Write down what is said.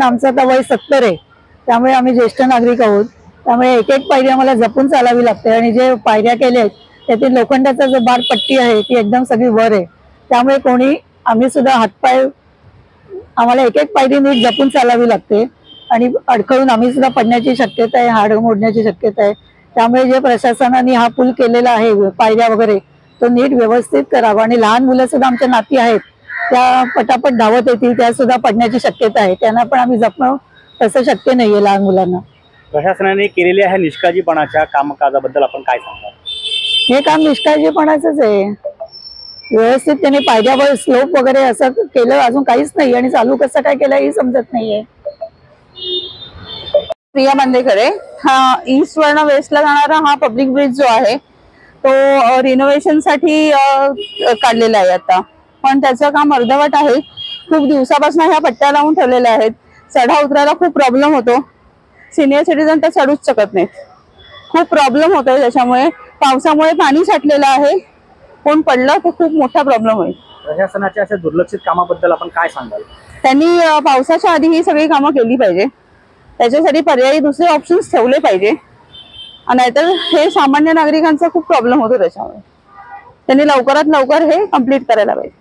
पण आमचं आता वय 70 आहे, त्यामुळे आम्ही ज्येष्ठ नागरिक आहोत. त्यामुळे एक एक पायरी आम्हाला जपून चालावी लागते आणि जे पायऱ्या केल्या आहेत त्यातील लोखंडाचा जो बार पट्टी आहे ती एकदम सगळी वर आहे. त्यामुळे कोणी आम्ही सुद्धा हातपाय आम्हाला एक एक पायरी नीट जपून चालावी लागते आणि अडखळून आम्ही सुद्धा पडण्याची शक्यता आहे, हाड मोडण्याची शक्यता आहे. त्यामुळे जे प्रशासनाने हा पूल केलेला आहे पायऱ्या वगैरे तो नीट व्यवस्थित करावा आणि लहान मुलं सुद्धा आमच्या नाती आहेत त्या पटापट धावत येतील, त्या सुद्धा पडण्याची शक्यता आहे. त्यांना पण आम्ही जपणं तसं शक्य नाहीये लहान मुलांना. प्रशासनाने केलेल्या ह्या निष्काळजीपणाच्या कामकाजाबद्दल आपण काय सांगणार? हे काम निष्काळजीपणाचंच आहे. व्यवस्थित त्यांनी पायऱ्यावर स्लोप वगैरे असं केलं अजून काहीच नाही आणि चालू कसं काय केलं हे समजत नाहीये. प्रिया बांदेकडे हा ईस्ट वरन वेस्टला जाणारा हा पब्लिक ब्रिज जो आहे तो रिनोव्हेशन साठी काढलेला आहे आता, पण त्याचं काम अर्धवट आहे. खूप दिवसापासून ह्या पट्ट्या लावून ठेवलेल्या आहेत. चढा उतरायला खूप प्रॉब्लेम होतो. सिनियर सिटीजन तर चढूच शकत नाहीत. खूप प्रॉब्लेम होतोय त्याच्यामुळे. पावसामुळे पाणी साठलेलं आहे, कोण पडलं तर खूप मोठा प्रॉब्लेम होईल. प्रशासनाच्या अशा दुर्लक्षित कामाबद्दल आपण काय सांगाल? त्यांनी पावसाच्या आधी ही सगळी कामं केली पाहिजे. त्याच्यासाठी पर्यायी दुसरे ऑप्शन्स ठेवले पाहिजे, नाहीतर हे सामान्य नागरिकांचा खूप प्रॉब्लेम होतो. त्याच्यामुळे त्यांनी लवकरात लवकर हे कम्प्लीट करायला पाहिजे.